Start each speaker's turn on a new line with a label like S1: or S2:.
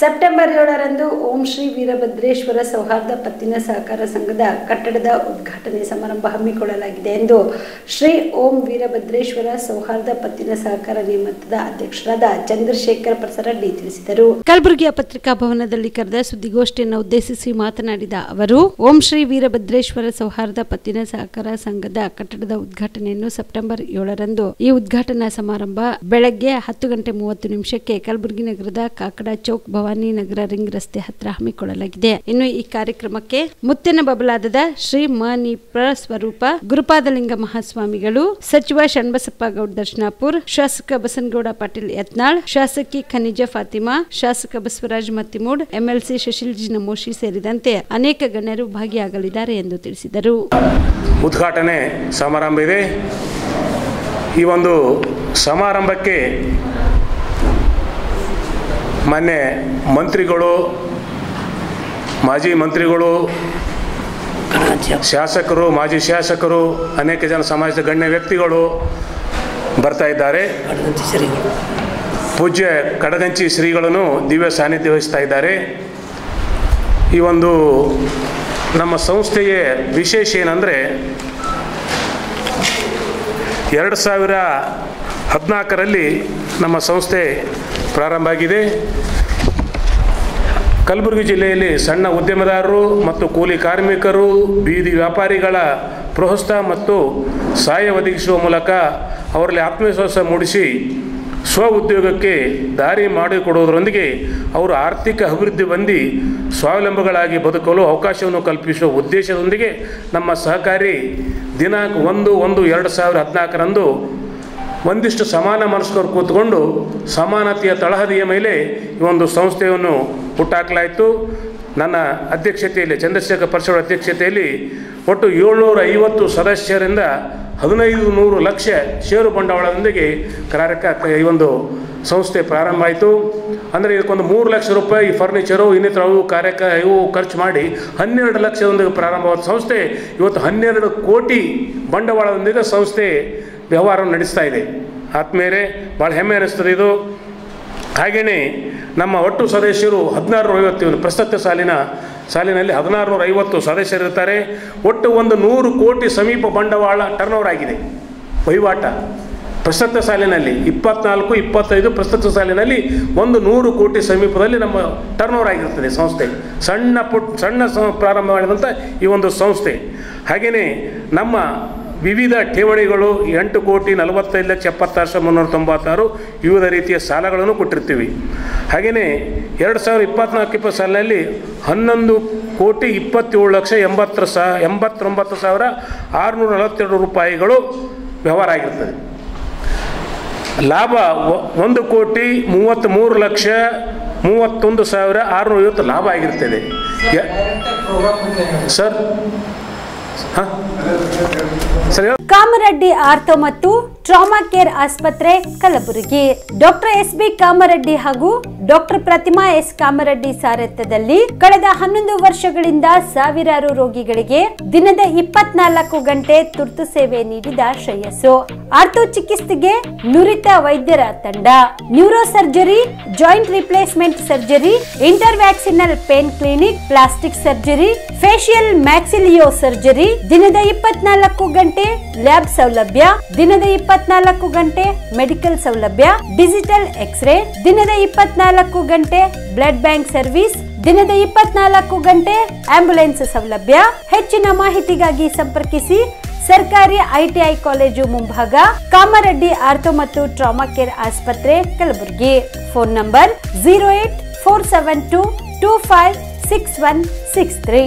S1: September 7ರಂದು ಓಂ ಶ್ರೀ ವೀರಭದ್ರೇಶ್ವರ ಸೌಹಾರ್ದ ಪತ್ತಿನ ಸಹಕಾರ ಸಂಘದ ಕಟ್ಟಡದ ಉದ್ಘಾಟನೆ ಸಮಾರಂಭ ಹಮ್ಮಿಕೊಳ್ಳಲಾಗಿದೆ ಎಂದು ಶ್ರೀ ಓಂ ವೀರಭದ್ರೇಶ್ವರ ಸೌಹಾರ್ದ ಪತ್ತಿನ ಸಹಕಾರ ನಿಯಮಿತದ ಅಧ್ಯಕ್ಷರಾದ ಚಂದ್ರಶೇಖರ್ ಪ್ರಸರಡ್ಡಿ ತಿಳಿಸಿದರು. ಕಲಬುರಗಿಯ ಪತ್ರಿಕಾ ಭವನದಲ್ಲಿ ಕರೆದ ಸುದ್ದಿಗೋಷ್ಠಿಯನ್ನು ಉದ್ದೇಶಿಸಿ ಮಾತನಾಡಿದ ಅವರು, ಓಂ ಶ್ರೀ ವೀರಭದ್ರೇಶ್ವರ ಸೌಹಾರ್ದ ಪತ್ತಿನ ಸಹಕಾರ ಸಂಘದ ಕಟ್ಟಡದ ಉದ್ಘಾಟನೆಯನ್ನು ಸೆಪ್ಟೆಂಬರ್ 7ರಂದು ಈ ಉದ್ಘಾಟನಾ ಸಮಾರಂಭ ಬೆಳಗ್ಗೆ 10:30 ಕಲಬುರಗಿ ನಗರದ ಕಾಕಡ ಚೌಕ್ ಭವಾನಿ ನಗರ ರಿಂಗ್ ರಸ್ತೆ ಹತ್ತಿರ ಹಮ್ಮಿಕೊಳ್ಳಲಾಗಿದೆ. ಇನ್ನು ಈ ಕಾರ್ಯಕ್ರಮಕ್ಕೆ ಮುತ್ತಿನ ಬಬಲಾದದ ಶ್ರೀ ಮನಿಪ್ರ ಸ್ವರೂಪ ಗುರುಪಾದಲಿಂಗ ಮಹಾಸ್ವಾಮಿಗಳು, ಸಚಿವ ಶಣ್ಬಸಪ್ಪ ಗೌಡ್ ದರ್ಶನಾಪುರ್, ಶಾಸಕ ಬಸನಗೌಡ ಪಾಟೀಲ್ ಯತ್ನಾಳ್, ಶಾಸಕಿ ಖನಿಜಾ ಫಾತಿಮಾ, ಶಾಸಕ ಬಸವರಾಜ್ ಮತ್ತಿಮೂಡ್, ಎಂಎಲ್ಸಿ ಶಶಿಲ್ಜಿ ನಮೋಶಿ ಸೇರಿದಂತೆ ಅನೇಕ ಗಣ್ಯರು ಭಾಗಿಯಾಗಲಿದ್ದಾರೆ ಎಂದು ತಿಳಿಸಿದರು.
S2: ಉದ್ಘಾಟನೆ ಸಮಾರಂಭ ಇದೆ. ಈ ಒಂದು ಸಮಾರಂಭಕ್ಕೆ ಮಾನ್ಯ ಮಂತ್ರಿಗಳು, ಮಾಜಿ ಮಂತ್ರಿಗಳು, ಶಾಸಕರು, ಮಾಜಿ ಶಾಸಕರು, ಅನೇಕ ಜನ ಸಮಾಜದ ಗಣ್ಯ ವ್ಯಕ್ತಿಗಳು ಬರ್ತಾ ಇದ್ದಾರೆ. ಪೂಜ್ಯ ಕಡಗಂಚಿ ಶ್ರೀಗಳನ್ನು ದಿವ್ಯ ಸಾನ್ನಿಧ್ಯ ವಹಿಸ್ತಾ ಇದ್ದಾರೆ. ಈ ಒಂದು ನಮ್ಮ ಸಂಸ್ಥೆಯ ವಿಶೇಷ ಏನಂದರೆ 2014ರಲ್ಲಿ ನಮ್ಮ ಸಂಸ್ಥೆ ಪ್ರಾರಂಭ ಆಗಿದೆ. ಕಲಬುರಗಿ ಜಿಲ್ಲೆಯಲ್ಲಿ ಸಣ್ಣ ಉದ್ಯಮದಾರರು ಮತ್ತು ಕೂಲಿ ಕಾರ್ಮಿಕರು, ಬೀದಿ ವ್ಯಾಪಾರಿಗಳ ಪ್ರೋತ್ಸಾಹ ಮತ್ತು ಸಹಾಯ ಒದಗಿಸುವ ಮೂಲಕ ಅವರಲ್ಲಿ ಆತ್ಮವಿಶ್ವಾಸ ಮೂಡಿಸಿ ಸ್ವ ಉದ್ಯೋಗಕ್ಕೆ ದಾರಿ ಮಾಡಿಕೊಡುವುದರೊಂದಿಗೆ ಅವರು ಆರ್ಥಿಕ ಅಭಿವೃದ್ಧಿ ಹೊಂದಿ ಸ್ವಾವಲಂಬಿಗಳಾಗಿ ಬದುಕಲು ಅವಕಾಶವನ್ನು ಕಲ್ಪಿಸುವ ಉದ್ದೇಶದೊಂದಿಗೆ ನಮ್ಮ ಸಹಕಾರಿ ದಿನಾಂಕ 1/1/2014ರಂದು ಒಂದಿಷ್ಟು ಸಮಾನ ಮನಸ್ಕರು ಕೂತ್ಕೊಂಡು ಸಮಾನತೆಯ ತಳಹದಿಯ ಮೇಲೆ ಈ ಒಂದು ಸಂಸ್ಥೆಯನ್ನು ಹುಟ್ಟಾಕಲಾಯಿತು. ನನ್ನ ಅಧ್ಯಕ್ಷತೆಯಲ್ಲಿ, ಚಂದ್ರಶೇಖರ್ ಪ್ರಸರಡ್ಡಿ ಅಧ್ಯಕ್ಷತೆಯಲ್ಲಿ ಒಟ್ಟು 750 ಸದಸ್ಯರಿಂದ 1500 ಲಕ್ಷ ಷೇರು ಬಂಡವಾಳದೊಂದಿಗೆ ಈ ಒಂದು ಸಂಸ್ಥೆ ಪ್ರಾರಂಭ ಆಯಿತು. ಅಂದರೆ ಇದಕ್ಕೊಂದು 3 ಲಕ್ಷ ರೂಪಾಯಿ ಫರ್ನಿಚರು ಇನ್ನಿತರ ಇವು ಖರ್ಚು ಮಾಡಿ 12 ಲಕ್ಷದೊಂದಿಗೆ ಪ್ರಾರಂಭವಾದ ಸಂಸ್ಥೆ ಇವತ್ತು 12 ಕೋಟಿ ಬಂಡವಾಳದೊಂದಿಗೆ ಸಂಸ್ಥೆ ವ್ಯವಹಾರವನ್ನು ನಡೆಸ್ತಾ ಇದೆ. ಆತ್ಮೀಯರೇ, ಭಾಳ ಹೆಮ್ಮೆ ಅನ್ನಿಸ್ತದೆ ಇದು. ಹಾಗೆಯೇ ನಮ್ಮ ಒಟ್ಟು ಸದಸ್ಯರು 1650, ಪ್ರಸಕ್ತ ಸಾಲಿನಲ್ಲಿ 1650 ಸದಸ್ಯರಿರ್ತಾರೆ. ಒಟ್ಟು ಒಂದು 100 ಕೋಟಿ ಸಮೀಪ ಬಂಡವಾಳ ಟರ್ನೋವರ್ ಆಗಿದೆ, ವಹಿವಾಟ. ಪ್ರಸಕ್ತ ಸಾಲಿನಲ್ಲಿ 24-25 ಪ್ರಸಕ್ತ ಸಾಲಿನಲ್ಲಿ ಒಂದು 100 ಕೋಟಿ ಸಮೀಪದಲ್ಲಿ ನಮ್ಮ ಟರ್ನೋವರ್ ಆಗಿರ್ತದೆ ಸಂಸ್ಥೆ. ಸಣ್ಣ ಪ್ರಾರಂಭ ಮಾಡಿದಂಥ ಈ ಒಂದು ಸಂಸ್ಥೆ. ಹಾಗೆಯೇ ನಮ್ಮ ವಿವಿಧ ಠೇವಣಿಗಳು 8,45,76,396 ವಿವಿಧ ರೀತಿಯ ಸಾಲಗಳನ್ನು ಕೊಟ್ಟಿರ್ತೀವಿ. ಹಾಗೆಯೇ 2024-20 ಸಾಲಿನಲ್ಲಿ 11,27,89,642 ರೂಪಾಯಿಗಳು ವ್ಯವಹಾರ ಆಗಿರ್ತದೆ. ಲಾಭ 1,33,31,650 ಲಾಭ ಆಗಿರ್ತದೆ ಸರ್.
S1: ಕಾಮರೆಡ್ಡಿ ಆರ್ಥೋ ಮತ್ತು ಟ್ರಾಮಾ ಕೇರ್ ಆಸ್ಪತ್ರೆ ಕಲಬುರಗಿ. Doctor S B. ಕಾಮರೆಡ್ಡಿ ಹಾಗೂ ಡಾಕ್ಟರ್ ಪ್ರತಿಮಾ ಎಸ್. ಕಾಮರೆಡ್ಡಿ ಸಾರಥ್ಯದಲ್ಲಿ ಕಳೆದ 11 ವರ್ಷಗಳಿಂದ ಸಾವಿರಾರು ರೋಗಿಗಳಿಗೆ ದಿನದ 24 ಗಂಟೆ ತುರ್ತು ಸೇವೆ ನೀಡಿದ ಶ್ರೇಯಸ್ಸು. ಆರ್ಥೋ ಚಿಕಿತ್ಸೆಗೆ ನುರಿತ ವೈದ್ಯರ ತಂಡ, neuro surgery, joint replacement surgery, interventional pain clinic, plastic surgery, facial maxillo surgery, ದಿನದ 24 ಗಂಟೆ ಲ್ಯಾಬ್ ಸೌಲಭ್ಯ, ದಿನದ 24 ಗಂಟೆ ಮೆಡಿಕಲ್ ಸೌಲಭ್ಯ, ಡಿಜಿಟಲ್ ಎಕ್ಸ್ರೇ, ದಿನದ 24 ಗಂಟೆ ಬ್ಲಡ್ ಬ್ಯಾಂಕ್ ಸರ್ವಿಸ್, ದಿನದ 24 ಗಂಟೆ ಆಂಬ್ಯುಲೆನ್ಸ್ ಸೌಲಭ್ಯ. ಹೆಚ್ಚಿನ ಮಾಹಿತಿಗಾಗಿ ಸಂಪರ್ಕಿಸಿ ಸರ್ಕಾರಿ ITI ಕಾಲೇಜು ಮುಂಭಾಗ, ಕಾಮರೆಡ್ಡಿ ಆರ್ಥೋ ಮತ್ತು ಟ್ರಾಮಾ ಕೇರ್ ಆಸ್ಪತ್ರೆ ಕಲಬುರಗಿ. Phone number 084722566163.